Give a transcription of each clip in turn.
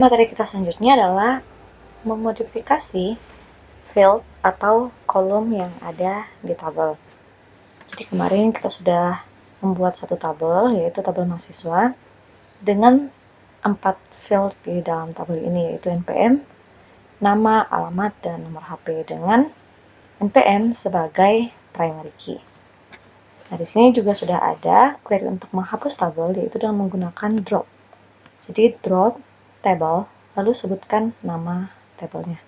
Materi kita selanjutnya adalah memodifikasi field atau kolom yang ada di tabel. Jadi kemarin kita sudah membuat satu tabel, yaitu tabel mahasiswa, dengan 4 field di dalam tabel ini, yaitu NPM, nama, alamat, dan nomor HP, dengan NPM sebagai primary key. Nah, di sini juga sudah ada query untuk menghapus tabel, yaitu dengan menggunakan drop. Jadi drop table, lalu sebutkan nama tabelnya.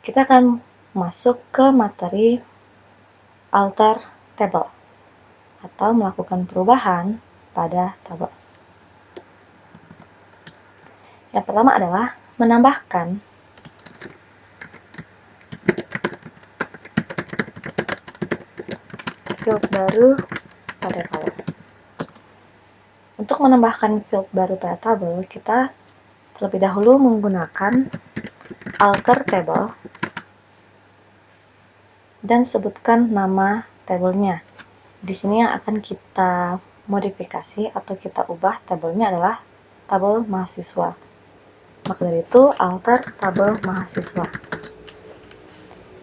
Kita akan masuk ke materi alter table atau melakukan perubahan pada tabel. Yang pertama adalah menambahkan field baru pada tabel. Untuk menambahkan field baru pada tabel, kita terlebih dahulu menggunakan alter table dan sebutkan nama tabelnya. Di sini yang akan kita modifikasi atau kita ubah tabelnya adalah tabel mahasiswa. Maka dari itu, alter tabel mahasiswa.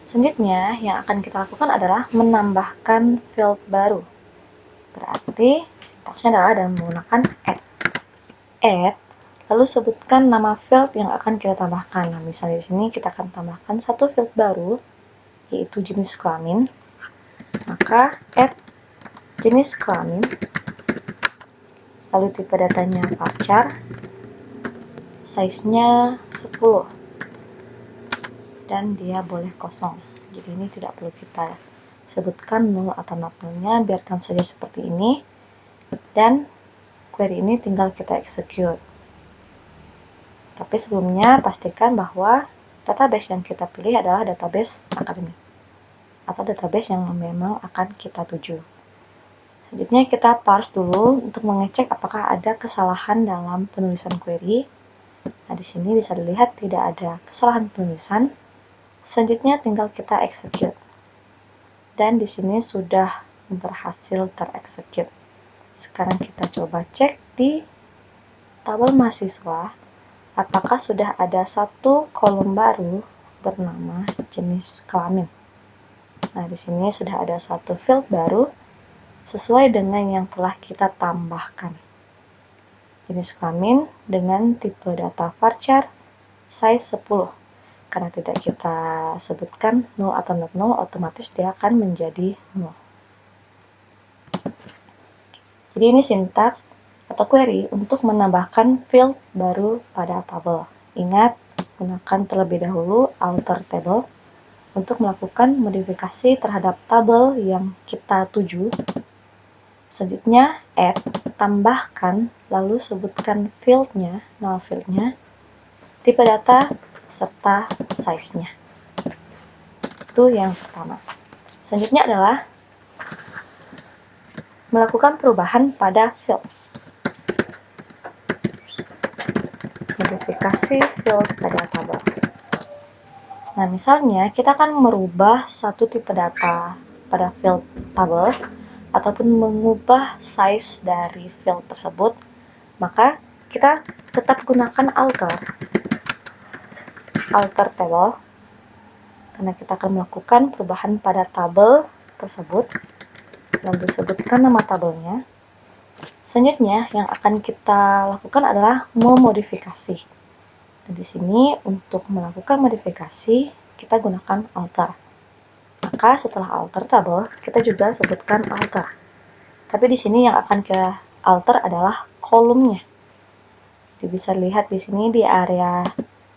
Selanjutnya, yang akan kita lakukan adalah menambahkan field baru. Berarti, sintaksnya adalah dengan menggunakan add. Add, lalu sebutkan nama field yang akan kita tambahkan. Nah, misalnya di sini kita akan tambahkan satu field baru, yaitu jenis kelamin. Maka, add jenis kelamin, lalu tipe datanya varchar, size-nya 10, dan dia boleh kosong. Jadi ini tidak perlu kita sebutkan null atau not null-nya, biarkan saja seperti ini. Dan query ini tinggal kita execute. Tapi sebelumnya pastikan bahwa database yang kita pilih adalah database akademik atau database yang memang akan kita tuju. Selanjutnya kita parse dulu untuk mengecek apakah ada kesalahan dalam penulisan query. Nah, di sini bisa dilihat tidak ada kesalahan penulisan. Selanjutnya tinggal kita execute. Dan di sini sudah berhasil terexecute. Sekarang kita coba cek di tabel mahasiswa apakah sudah ada satu kolom baru bernama jenis kelamin. Nah, di sini sudah ada satu field baru sesuai dengan yang telah kita tambahkan. Jenis kelamin dengan tipe data varchar size 10. Karena tidak kita sebutkan null atau not null, otomatis dia akan menjadi null. Jadi ini sintaks atau query untuk menambahkan field baru pada tabel. Ingat, gunakan terlebih dahulu alter table untuk melakukan modifikasi terhadap tabel yang kita tuju. Selanjutnya, add, tambahkan, lalu sebutkan field-nya, nama field-nya, tipe data, serta size-nya. Itu yang pertama. Selanjutnya adalah melakukan perubahan pada field. Modifikasi field pada tabel. Nah, misalnya kita akan merubah satu tipe data pada field tabel ataupun mengubah size dari field tersebut, maka kita tetap gunakan alter table karena kita akan melakukan perubahan pada tabel tersebut dan disebutkan nama tabelnya. Selanjutnya yang akan kita lakukan adalah memodifikasi. Dan di sini untuk melakukan modifikasi kita gunakan alter. Maka setelah alter table kita juga sebutkan alter. Tapi di sini yang akan kita alter adalah kolomnya. Jadi bisa dilihat di sini di area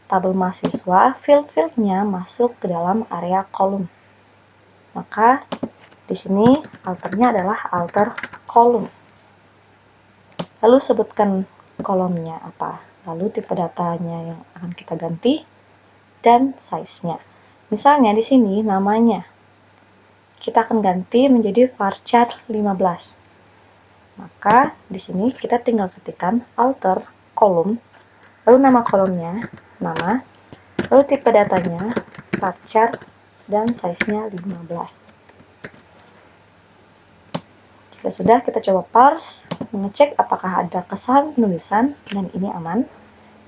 tabel mahasiswa, field-fieldnya masuk ke dalam area kolom. Maka di sini alternya adalah alter kolom. Lalu sebutkan kolomnya apa, lalu tipe datanya yang akan kita ganti, dan size-nya. Misalnya di sini namanya kita akan ganti menjadi varchar 15. Maka di sini kita tinggal ketikkan alter kolom, lalu nama kolomnya, nama, lalu tipe datanya, varchar, dan size-nya 15. Jika sudah, kita coba parse mengecek apakah ada kesalahan penulisan dan ini aman,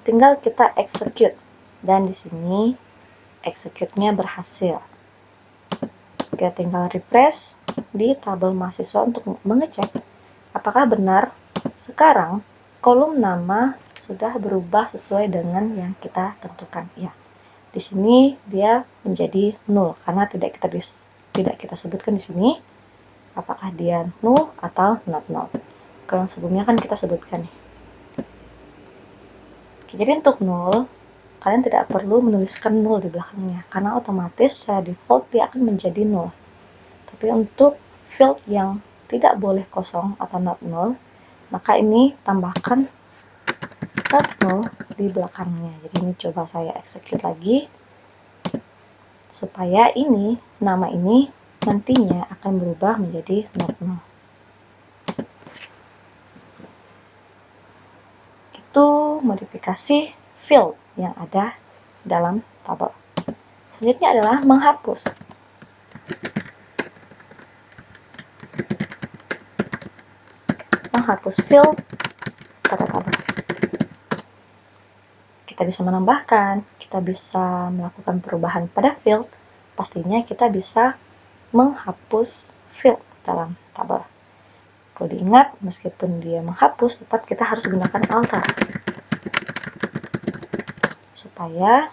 tinggal kita execute. Dan di sini execute-nya berhasil. Kita tinggal refresh di tabel mahasiswa untuk mengecek apakah benar sekarang kolom nama sudah berubah sesuai dengan yang kita tentukan. Ya, di sini dia menjadi null karena tidak kita sebutkan di sini apakah dia null atau not null. Kalau sebelumnya kan kita sebutkan nih. Oke, jadi untuk null kalian tidak perlu menuliskan null di belakangnya karena otomatis secara default dia akan menjadi null. Tapi untuk field yang tidak boleh kosong atau not null, maka ini tambahkan not null di belakangnya. Jadi ini coba saya execute lagi supaya ini nama ini nantinya akan berubah menjadi not null. Itu modifikasi field yang ada dalam tabel. Selanjutnya adalah menghapus. Menghapus field pada tabel. Kita bisa menambahkan, kita bisa melakukan perubahan pada field. Pastinya kita bisa menghapus field dalam tabel. Perlu diingat, meskipun dia menghapus, tetap kita harus gunakan alter supaya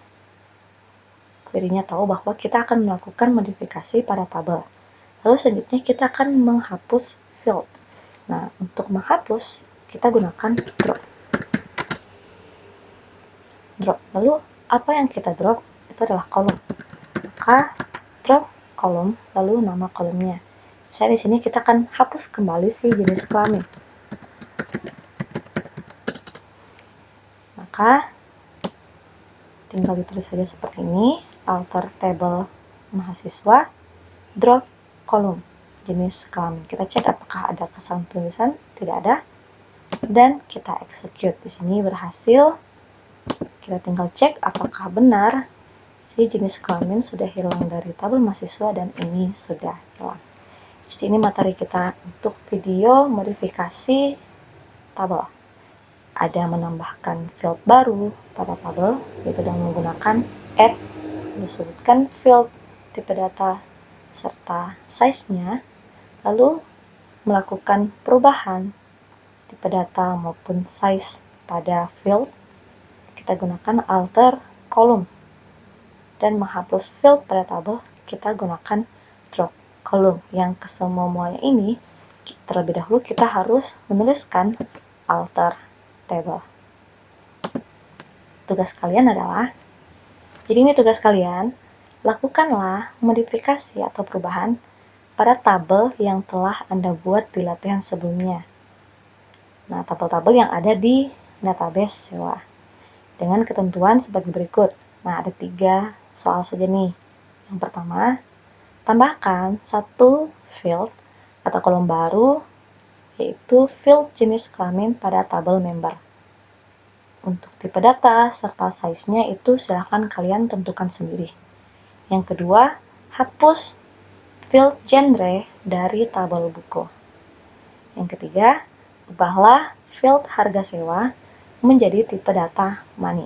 query-nya tahu bahwa kita akan melakukan modifikasi pada tabel. Lalu selanjutnya kita akan menghapus field. Nah, untuk menghapus kita gunakan drop. Lalu apa yang kita drop itu adalah kolom. Maka drop kolom lalu nama kolomnya. Misalnya di sini kita akan hapus kembali si jenis kelamin. Maka tinggal ditulis saja seperti ini, alter table mahasiswa, drop kolom jenis kelamin. Kita cek apakah ada kesalahan penulisan, tidak ada, dan kita execute. Di sini berhasil. Kita tinggal cek apakah benar si jenis kelamin sudah hilang dari tabel mahasiswa dan ini sudah hilang. Jadi ini materi kita untuk video modifikasi tabel. Ada menambahkan field baru pada tabel, yaitu dengan menggunakan add, disebutkan field, tipe data, serta size-nya, lalu melakukan perubahan tipe data maupun size pada field, kita gunakan alter kolom, dan menghapus field pada tabel, kita gunakan drop kolom. Yang kesemuanya ini, terlebih dahulu kita harus menuliskan alter table. Tugas kalian adalah, jadi ini tugas kalian, lakukanlah modifikasi atau perubahan pada tabel yang telah Anda buat di latihan sebelumnya. Nah, tabel-tabel yang ada di database sewa. Dengan ketentuan sebagai berikut. Nah, ada 3 soal saja nih. Yang pertama, tambahkan satu field atau kolom baru, yaitu field jenis kelamin pada tabel member. Untuk tipe data serta size-nya itu silahkan kalian tentukan sendiri. Yang kedua, hapus field genre dari tabel buku. Yang ketiga, ubahlah field harga sewa menjadi tipe data money.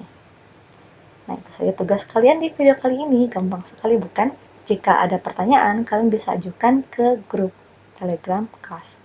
Nah, itu saja tugas kalian di video kali ini. Gampang sekali bukan? Jika ada pertanyaan, kalian bisa ajukan ke grup Telegram kelas.